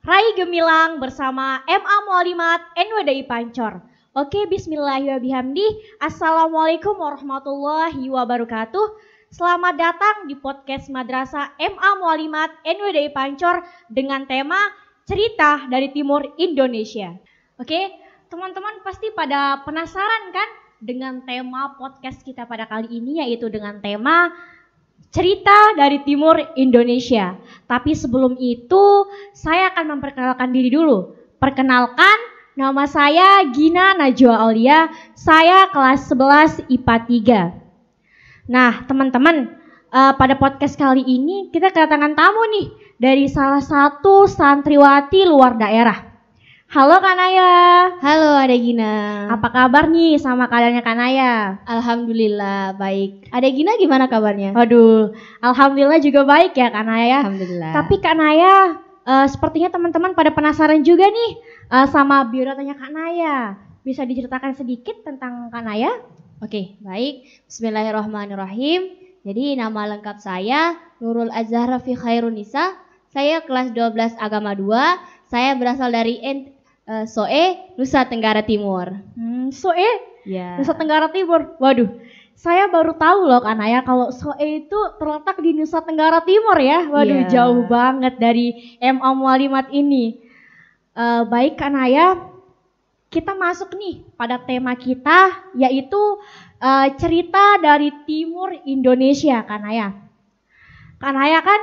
Rai Gemilang bersama MA Mualimat NWDI Pancor. Oke, bismillahirrahmanirrahim. Assalamualaikum warahmatullahi wabarakatuh. Selamat datang di podcast Madrasah MA Mualimat NWDI Pancor dengan tema Cerita dari Timur Indonesia. Oke, teman-teman pasti pada penasaran kan dengan tema podcast kita pada kali ini, yaitu dengan tema Cerita dari Timur Indonesia. Tapi sebelum itu, saya akan memperkenalkan diri dulu. Perkenalkan, nama saya Gina Najwa Aulia. Saya kelas 11 IPA 3. Nah, teman-teman, pada podcast kali ini kita kedatangan tamu nih dari salah satu santriwati luar daerah. Halo Kak Naya. Halo Ade Gina. Apa kabar nih sama keadaannya Kak Naya? Alhamdulillah baik. Ade Gina gimana kabarnya? Waduh, alhamdulillah juga baik ya Kak Naya. Alhamdulillah. Tapi Kak Naya, sepertinya teman-teman pada penasaran juga nih sama biodatanya Kak Naya. Bisa diceritakan sedikit tentang Kak Naya? Oke, baik. Bismillahirrahmanirrahim. Jadi nama lengkap saya Nurul Azhara fi Khairun Nisa. Saya kelas 12 agama 2. Saya berasal dari Soe, Nusa Tenggara Timur. Soe? Ya. Nusa Tenggara Timur. Waduh, saya baru tahu loh Kak Naya kalau Soe itu terletak di Nusa Tenggara Timur ya. Waduh, jauh banget dari MA Mualimat ini. Baik Kak Naya, kita masuk nih pada tema kita, yaitu cerita dari Timur Indonesia Kak Naya. Kak Naya kan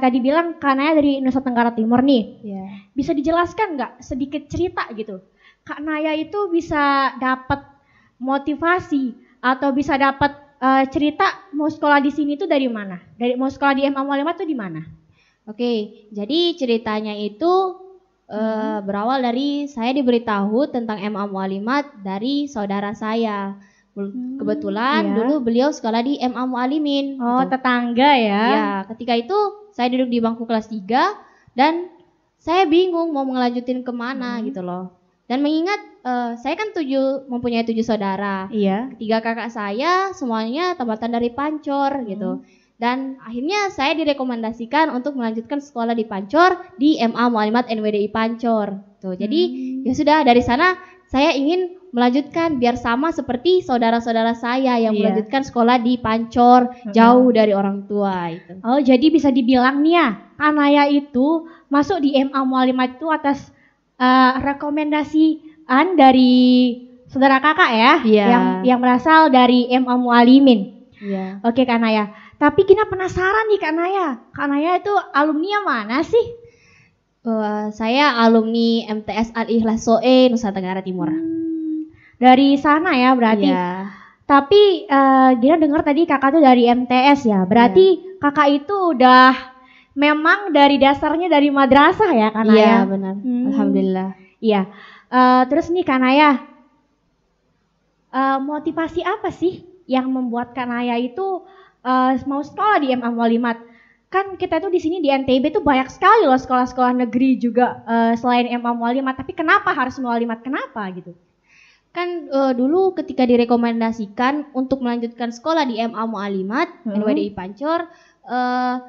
tadi bilang Kak Naya dari Nusa Tenggara Timur nih. Ya. Bisa dijelaskan nggak sedikit cerita gitu? Kak Naya itu bisa dapat motivasi atau bisa dapat cerita mau sekolah di sini tuh dari mana? Mau sekolah di MA Mualimat tuh di mana? Oke, jadi ceritanya itu berawal dari saya diberitahu tentang MA Mualimat dari saudara saya. Kebetulan dulu beliau sekolah di MA Mualimin. Oh, gitu. Tetangga ya? Ya, ketika itu saya duduk di bangku kelas 3 dan saya bingung mau ngelanjutin kemana gitu loh. Dan mengingat saya kan mempunyai 7 saudara. Iya. 3 kakak saya semuanya tamatan dari Pancor gitu. Dan akhirnya saya direkomendasikan untuk melanjutkan sekolah di Pancor di MA Mualimat NWDI Pancor. Tuh, jadi ya sudah dari sana saya ingin melanjutkan biar sama seperti saudara-saudara saya yang melanjutkan sekolah di Pancor jauh dari orang tua itu. Oh, jadi bisa dibilang nih ya, Kak Naya itu masuk di MA Mualimat itu atas rekomendasian dari saudara kakak ya, yang berasal dari MA Mualimin. Iya. Oke Kak Naya. Tapi Gina penasaran nih Kak Naya. Kak Naya itu alumni yang mana sih? Saya alumni MTS Al-Ikhlas Soe, Nusa Tenggara Timur. Dari sana ya berarti. Iya. Tapi Gina dengar tadi kakak tuh dari MTS ya. Berarti kakak itu udah memang dari dasarnya dari madrasah ya Kak Naya? Iya benar. Alhamdulillah. Iya. Terus nih Kak Naya, motivasi apa sih yang membuat Kak Naya itu mau sekolah di MA Mualimat? Kan kita tuh di sini di NTB tuh banyak sekali loh sekolah-sekolah negeri juga selain MA Mualimat. Tapi kenapa harus Mualimat? Kenapa gitu? Kan dulu ketika direkomendasikan untuk melanjutkan sekolah di MA Mualimat NWDI Pancor,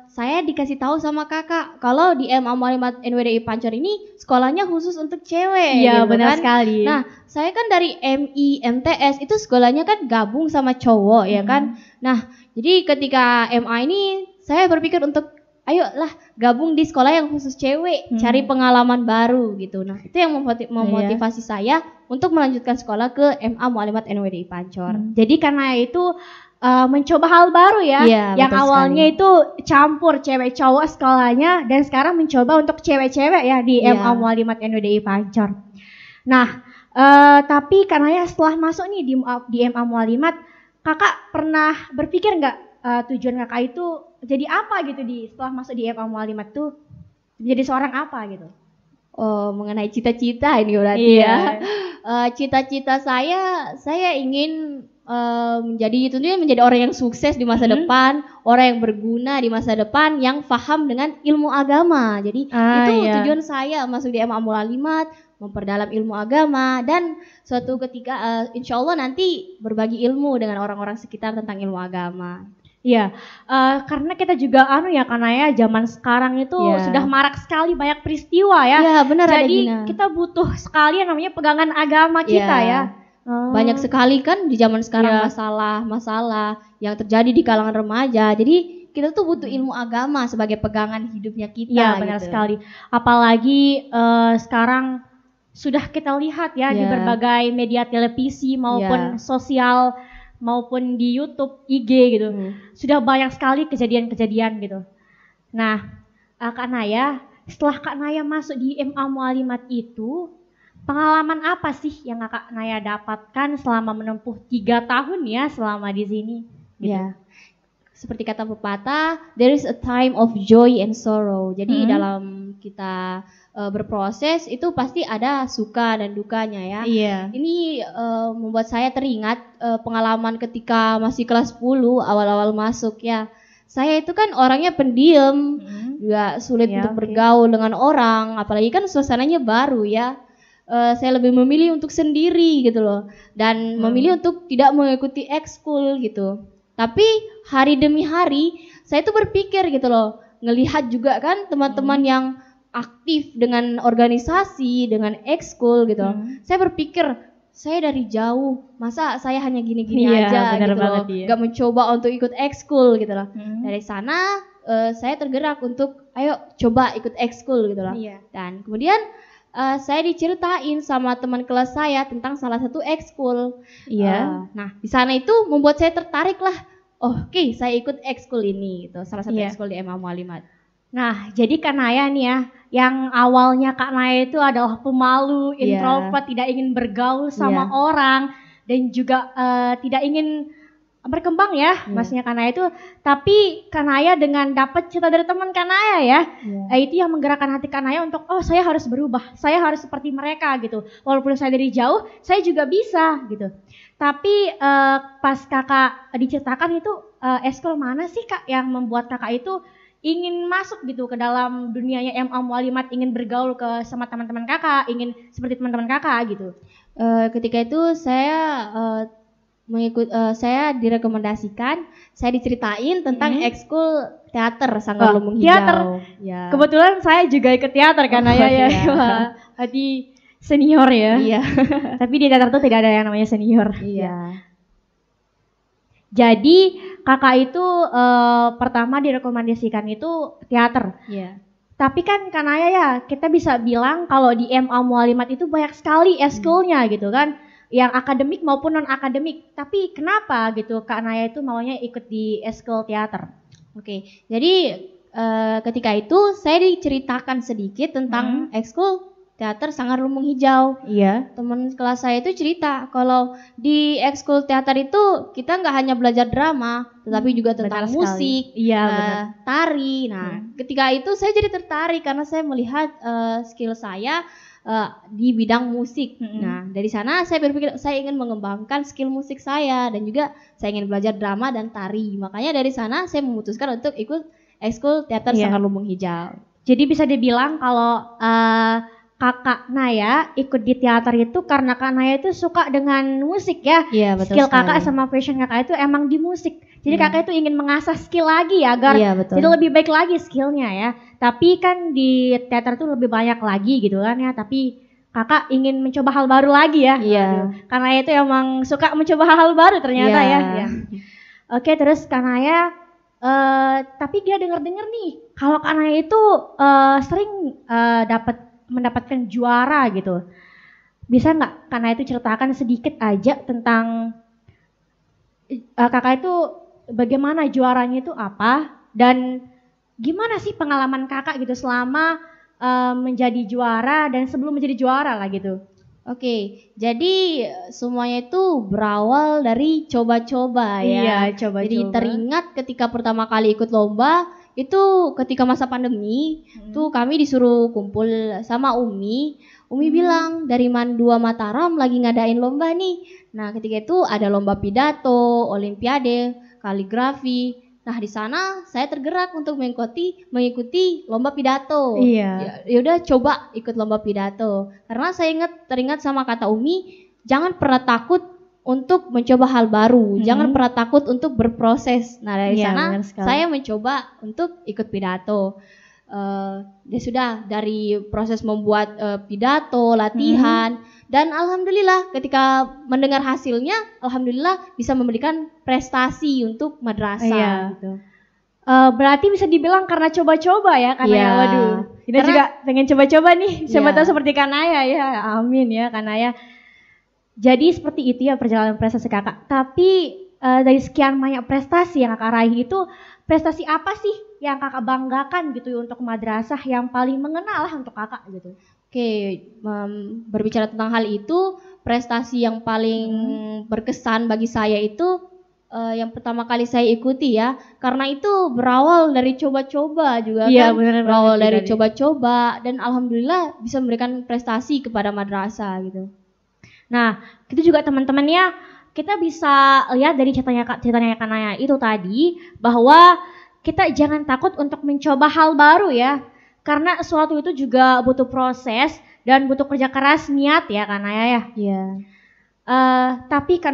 saya dikasih tahu sama kakak kalau di MA Mualimat NWDI Pancor ini sekolahnya khusus untuk cewek. Iya gitu benar kan. sekali. Nah saya kan dari MI MTS itu sekolahnya kan gabung sama cowok ya kan. Nah jadi ketika MA ini saya berpikir untuk ayolah gabung di sekolah yang khusus cewek, cari pengalaman baru gitu. Nah itu yang memotivasi saya untuk melanjutkan sekolah ke MA Mualimat NWDI Pancor. Jadi karena itu mencoba hal baru ya, yang awalnya itu campur cewek cowok sekolahnya dan sekarang mencoba untuk cewek-cewek ya di MA Mualimat NWDI Pancor. Nah, tapi karena ya setelah masuk nih di MA Mualimat, kakak pernah berpikir nggak tujuan kakak itu jadi apa gitu setelah masuk di MA Mualimat tuh jadi seorang apa gitu? Oh, mengenai cita-cita ini berarti ya. Cita-cita saya ingin menjadi orang yang sukses di masa depan, orang yang berguna di masa depan, yang paham dengan ilmu agama. Jadi itu tujuan saya masuk di MA Mualimat, memperdalam ilmu agama dan suatu ketika insya Allah nanti berbagi ilmu dengan orang-orang sekitar tentang ilmu agama. Iya, karena kita juga karena ya zaman sekarang itu Iya. sudah marak sekali banyak peristiwa ya. Iya, benar ada Jadi Gina. kita butuh sekali yang namanya pegangan agama kita Iya. ya. Banyak sekali kan di zaman sekarang Iya. masalah-masalah yang terjadi di kalangan remaja. Jadi kita tuh butuh ilmu agama sebagai pegangan hidupnya kita. Iya, benar gitu. sekali. Apalagi sekarang sudah kita lihat ya di Iya. berbagai media televisi maupun sosial maupun di YouTube, IG gitu. Sudah banyak sekali kejadian-kejadian gitu. Nah, Kak Naya, setelah Kak Naya masuk di MA Mualimat itu, pengalaman apa sih yang Kak Naya dapatkan selama menempuh 3 tahun ya selama di sini? Gitu. Ya, seperti kata pepatah, there is a time of joy and sorrow. Jadi dalam kita berproses itu pasti ada suka dan dukanya ya. Iya. Ini membuat saya teringat pengalaman ketika masih kelas 10 awal-awal masuk ya. Saya itu kan orangnya pendiam, juga sulit Ya, untuk bergaul dengan orang, apalagi kan suasananya baru ya. Saya lebih memilih untuk sendiri gitu loh, dan memilih untuk tidak mengikuti ekskul gitu. Tapi hari demi hari saya tuh berpikir gitu loh, ngelihat juga kan teman-teman yang aktif dengan organisasi, dengan ekskul gitu. Saya berpikir, saya dari jauh, masa saya hanya gini-gini Iya, aja benar gitu loh, banget, iya. gak mencoba untuk ikut ekskul gitu loh. Dari sana saya tergerak untuk ayo coba ikut ekskul gitu loh. Iya. Dan kemudian saya diceritain sama teman kelas saya tentang salah satu ekskul. Iya. Nah, di sana itu membuat saya tertarik lah. Oh, oke, saya ikut ekskul ini gitu. Salah satu Iya. ekskul di MA Mualimat. Nah, jadi Kak Naya nih ya, yang awalnya Kak Naya itu adalah pemalu, Iya. introvert, tidak ingin bergaul sama orang, dan juga tidak ingin berkembang ya, maksudnya Kak Naya itu. Tapi Kak Naya dengan dapat cerita dari teman Kak Naya ya, itu yang menggerakkan hati Kak Naya untuk, oh saya harus berubah, saya harus seperti mereka gitu. Walaupun saya dari jauh, saya juga bisa gitu. Tapi pas kakak diceritakan itu ekskul mana sih Kak yang membuat kakak itu ingin masuk gitu ke dalam dunianya MA Mualimat, ingin bergaul sama teman-teman kakak, ingin seperti teman-teman kakak gitu. Ketika itu saya saya direkomendasikan, saya diceritain tentang ekskul teater Sanggar Lumbung Hijau. Teater. Ya. Kebetulan saya juga ikut teater kan ya. iya. Wah, Hadi senior ya. Iya. Tapi di teater tuh tidak ada yang namanya senior. Iya. Jadi kakak itu pertama direkomendasikan itu teater. Iya. Tapi kan Kak Naya ya, kita bisa bilang kalau di MA Mualimat itu banyak sekali ekskulnya gitu kan, yang akademik maupun non akademik. Tapi kenapa gitu Kak Naya itu maunya ikut di ekskul teater? Oke, jadi ketika itu saya diceritakan sedikit tentang ekskul teater Sanggar Lumbung Hijau. Iya. Teman kelas saya itu cerita kalau di ekskul teater itu kita nggak hanya belajar drama, tetapi juga tentang Benar musik, sekali. Iya, benar. tari. Nah, ketika itu saya jadi tertarik karena saya melihat skill saya di bidang musik. Nah, dari sana saya berpikir saya ingin mengembangkan skill musik saya dan juga saya ingin belajar drama dan tari. Makanya dari sana saya memutuskan untuk ikut ekskul teater Sanggar Lumbung Hijau. Jadi bisa dibilang kalau Kakak Naya ikut di teater itu karena Kak Naya itu suka dengan musik ya. Iya, betul skill sekali. kakak sama passion kakak itu emang di musik. Jadi kakak itu ingin mengasah skill lagi ya agar betul. jadi lebih baik lagi skillnya ya. Tapi kan di teater itu lebih banyak lagi gitu kan ya. Tapi kakak ingin mencoba hal baru lagi ya. Iya. Kak Naya itu emang suka mencoba hal-hal baru ternyata ya. Oke, terus Kak Naya tapi dia dengar-dengar nih kalau Kak Naya itu sering mendapatkan juara gitu. Bisa nggak Kak Naya itu ceritakan sedikit aja tentang kakak itu bagaimana juaranya itu apa dan gimana sih pengalaman kakak gitu selama menjadi juara dan sebelum menjadi juara lah gitu. Oke, jadi semuanya itu berawal dari coba-coba ya. Iya, coba-coba. Jadi teringat ketika pertama kali ikut lomba itu ketika masa pandemi, tuh kami disuruh kumpul sama Umi. Umi bilang dari Mandua Mataram lagi ngadain lomba nih. Nah, ketika itu ada lomba pidato, olimpiade, kaligrafi. Nah, di sana saya tergerak untuk mengikuti lomba pidato. Iya. Ya udah coba ikut lomba pidato. Karena saya teringat sama kata Umi, jangan pernah takut untuk mencoba hal baru. Jangan pernah takut untuk berproses. Nah, dari sana benar sekali. saya mencoba untuk ikut pidato. Ya sudah, dari proses membuat pidato, latihan, dan alhamdulillah ketika mendengar hasilnya, alhamdulillah bisa memberikan prestasi untuk madrasah gitu. Berarti bisa dibilang karena coba-coba ya, karena Iya. waduh, kita Karena- juga pengen coba-coba nih, siapa Iya. tahu seperti Kanaya ya, amin ya Kanaya. Jadi seperti itu ya perjalanan prestasi kakak. Tapi dari sekian banyak prestasi yang kakak raih itu, prestasi apa sih yang kakak banggakan gitu ya untuk madrasah yang paling mengena lah untuk kakak gitu? Oke, berbicara tentang hal itu, prestasi yang paling berkesan bagi saya itu yang pertama kali saya ikuti ya, karena itu berawal dari coba-coba juga Iya, kan, bener berawal banget dari tadi. coba-coba dan alhamdulillah bisa memberikan prestasi kepada madrasah gitu. Nah, itu juga teman-temannya kita bisa lihat dari ceritanya Kanaya itu tadi bahwa kita jangan takut untuk mencoba hal baru ya. Karena sesuatu itu juga butuh proses dan butuh kerja keras niat ya Kanaya ya. Iya. Tapi Kak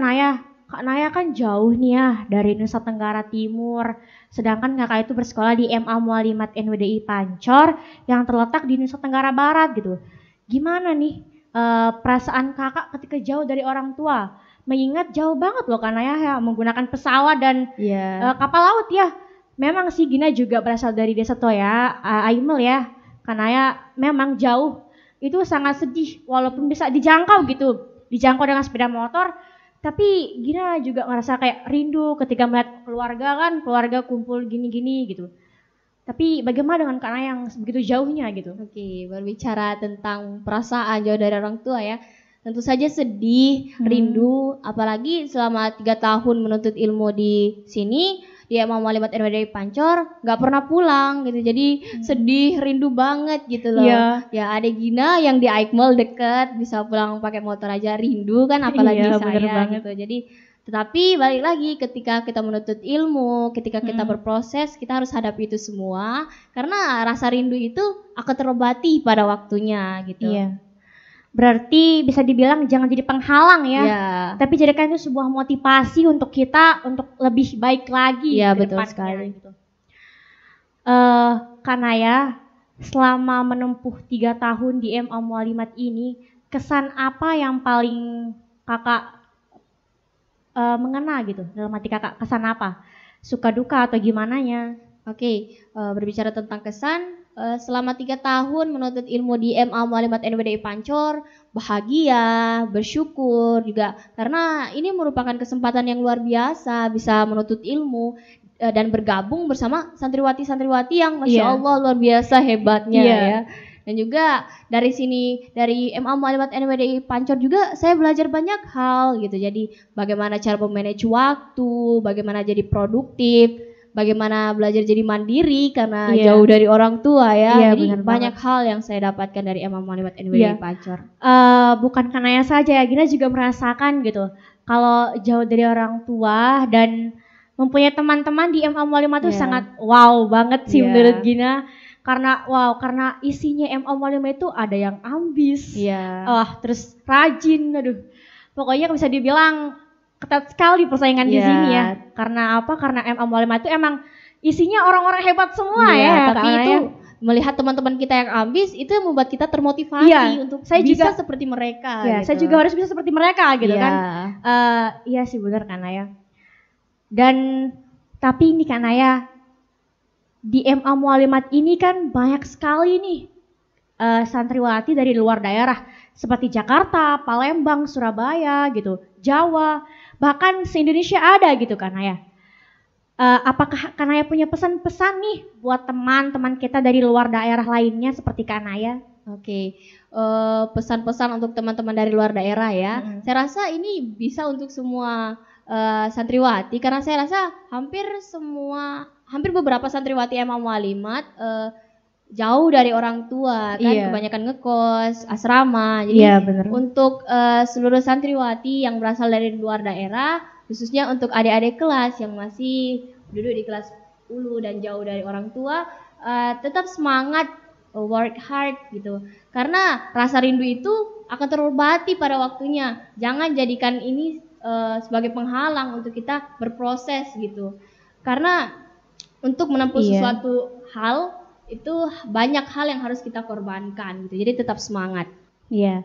Naya kan jauh nih ya dari Nusa Tenggara Timur. Sedangkan kakak itu bersekolah di MA Mualimat NWDI Pancor yang terletak di Nusa Tenggara Barat gitu. Gimana nih perasaan kakak ketika jauh dari orang tua? Mengingat jauh banget loh Kak Naya ya menggunakan pesawat dan kapal laut ya. Memang sih Gina juga berasal dari desa Toya, Aimel ya. Kak Naya memang jauh. Itu sangat sedih walaupun bisa dijangkau gitu. Dijangkau dengan sepeda motor. Tapi Gina juga ngerasa kayak rindu ketika melihat keluarga kumpul gini-gini gitu. Tapi bagaimana dengan Kak Naya yang begitu jauhnya gitu? Oke, berbicara tentang perasaan jauh dari orang tua ya, tentu saja sedih, rindu, apalagi selama 3 tahun menuntut ilmu di sini, di MA Mualimat NWDI Pancor, nggak pernah pulang gitu, jadi sedih, rindu banget gitu loh. Iya. Ya ada Gina yang di Aikmel deket, bisa pulang pakai motor aja rindu kan, apalagi Iya, bener saya banget. gitu. Jadi tetapi balik lagi ketika kita menuntut ilmu, ketika kita berproses, kita harus hadapi itu semua karena rasa rindu itu akan terobati pada waktunya gitu. Iya. Berarti bisa dibilang jangan jadi penghalang ya. Iya. Tapi jadikan itu sebuah motivasi untuk kita untuk lebih baik lagi Iya, ke betul depannya, sekali. gitu. Kak Naya, selama menempuh 3 tahun di MA Mualimat ini, kesan apa yang paling kakak mengena gitu dalam hati kakak? Kesan apa? Suka duka atau gimana nya? Oke, berbicara tentang kesan, selama 3 tahun menuntut ilmu di MA Mualimat NWDI Pancor, bahagia, bersyukur juga karena ini merupakan kesempatan yang luar biasa bisa menuntut ilmu dan bergabung bersama santriwati-santriwati yang Masya Iya. Allah luar biasa hebatnya Iya. ya. Dan juga dari sini, dari MA Mualimat NWDI Pancor juga saya belajar banyak hal gitu. Jadi bagaimana cara memanage waktu, bagaimana jadi produktif, bagaimana belajar jadi mandiri karena Iya. jauh dari orang tua ya. Iya, Jadi benar banyak hal yang saya dapatkan dari MA Mualimat NWDI Iya. Pancor. Bukan Kak Naya saja ya, Gina juga merasakan gitu. Kalau jauh dari orang tua dan mempunyai teman-teman di MA Mualimat itu Iya. sangat wow banget sih Iya. menurut Gina. Karena isinya MA Mualimat itu ada yang ambis. Iya. Terus rajin, aduh. Pokoknya bisa dibilang ketat sekali persaingan di Iya. sini ya. Karena apa? Karena MA Mualimat itu emang isinya orang-orang hebat semua Iya, ya. tapi Kak itu Naya. melihat teman-teman kita yang ambis itu membuat kita termotivasi Iya, untuk saya bisa juga- seperti mereka. Ya, gitu. saya juga harus bisa seperti mereka gitu Iya. kan. Iya sih benar Kak Naya. Dan tapi ini Kak Naya, di MA Mualimat ini kan banyak sekali nih santriwati dari luar daerah seperti Jakarta, Palembang, Surabaya gitu, Jawa, bahkan se-Indonesia ada gitu Kak Naya. Apakah Kak Naya punya pesan-pesan nih buat teman-teman kita dari luar daerah lainnya seperti Kak Naya? Oke, pesan-pesan untuk teman-teman dari luar daerah ya. Saya rasa ini bisa untuk semua santriwati karena saya rasa hampir beberapa santriwati MA Mualimat jauh dari orang tua kan, Iya. kebanyakan ngekos, asrama. Jadi Iya, bener. untuk seluruh santriwati yang berasal dari luar daerah, khususnya untuk adik-adik kelas yang masih duduk di kelas ulu dan jauh dari orang tua, tetap semangat, work hard gitu. Karena rasa rindu itu akan terobati pada waktunya. Jangan jadikan ini sebagai penghalang untuk kita berproses gitu. Karena untuk menempuh sesuatu hal itu banyak hal yang harus kita korbankan gitu. Jadi tetap semangat. Iya.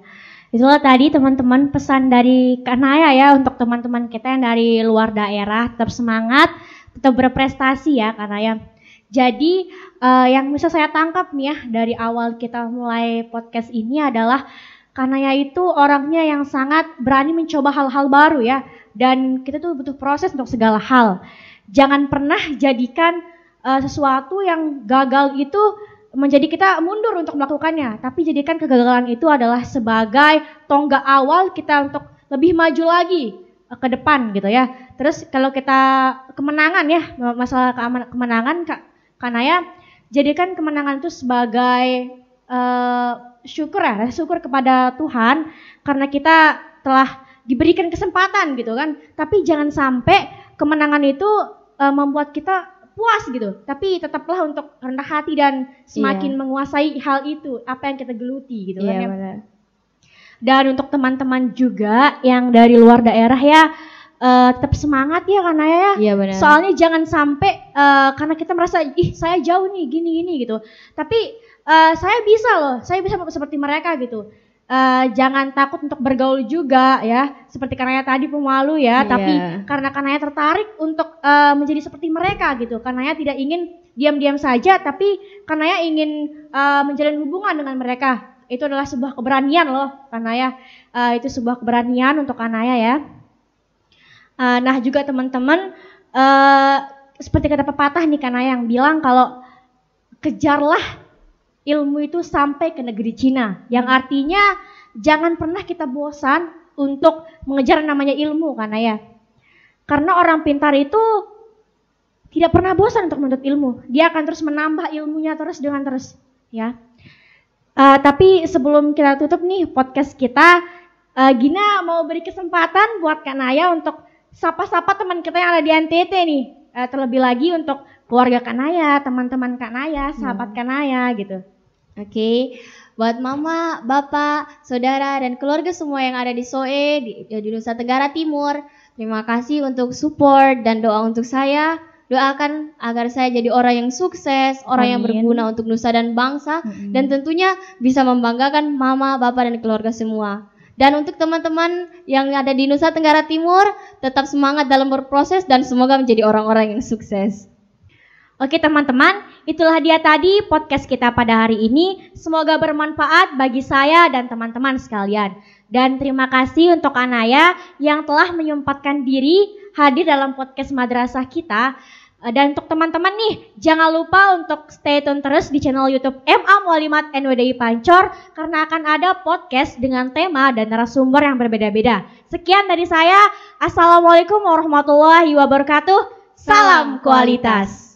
Itulah tadi teman-teman pesan dari Kak Naya ya untuk teman-teman kita yang dari luar daerah, tetap semangat, tetap berprestasi ya Kak Naya. Jadi yang bisa saya tangkap nih ya dari awal kita mulai podcast ini adalah Kak Naya itu orangnya yang sangat berani mencoba hal-hal baru ya. Dan kita tuh butuh proses untuk segala hal. Jangan pernah jadikan sesuatu yang gagal itu menjadi kita mundur untuk melakukannya. Tapi jadikan kegagalan itu adalah sebagai tonggak awal kita untuk lebih maju lagi ke depan gitu ya. Terus kalau kita kemenangan ya, masalah kemenangan Kak Naya, jadikan kemenangan itu sebagai syukur kepada Tuhan karena kita telah diberikan kesempatan gitu kan. Tapi jangan sampai kemenangan itu membuat kita puas gitu. Tapi tetaplah untuk rendah hati dan semakin menguasai hal itu, apa yang kita geluti gitu kan ya. Benar. Dan untuk teman-teman juga yang dari luar daerah ya, tetap semangat ya Kak Naya ya. Iya benar. Soalnya jangan sampai karena kita merasa saya jauh nih gini gitu. Tapi saya bisa seperti mereka gitu. Jangan takut untuk bergaul juga ya, seperti Kak Naya tadi pemalu ya, tapi karena Kak Naya tertarik untuk menjadi seperti mereka gitu. Kak Naya tidak ingin diam-diam saja, tapi Kak Naya ingin menjalin hubungan dengan mereka. Itu adalah sebuah keberanian loh Kak Naya, itu sebuah keberanian untuk Kak Naya ya. Nah juga teman-teman, seperti kata pepatah nih Kak Naya yang bilang kalau kejarlah ilmu itu sampai ke negeri Cina, yang artinya jangan pernah kita bosan untuk mengejar namanya ilmu kan ya. Karena orang pintar itu tidak pernah bosan untuk menuntut ilmu, dia akan terus menambah ilmunya terus ya. Tapi sebelum kita tutup nih podcast kita, Gina mau beri kesempatan buat Kak Naya untuk sapa-sapa teman kita yang ada di NTT nih, terlebih lagi untuk keluarga Kak Naya, teman-teman Kak Naya, sahabat Kak Naya gitu. Oke, buat mama, bapak, saudara, dan keluarga semua yang ada di SOE, di Nusa Tenggara Timur, terima kasih untuk support dan doa untuk saya. Doakan agar saya jadi orang yang sukses, orang yang berguna untuk nusa dan bangsa, dan tentunya bisa membanggakan mama, bapak, dan keluarga semua. Dan untuk teman-teman yang ada di Nusa Tenggara Timur, tetap semangat dalam berproses dan semoga menjadi orang-orang yang sukses. Oke teman-teman, itulah dia tadi podcast kita pada hari ini. Semoga bermanfaat bagi saya dan teman-teman sekalian. Dan terima kasih untuk Kak Naya yang telah menyempatkan diri hadir dalam podcast madrasah kita. Dan untuk teman-teman nih, jangan lupa untuk stay tune terus di channel YouTube MA Mualimat NWDI Pancor karena akan ada podcast dengan tema dan narasumber yang berbeda-beda. Sekian dari saya. Assalamualaikum warahmatullahi wabarakatuh. Salam kualitas.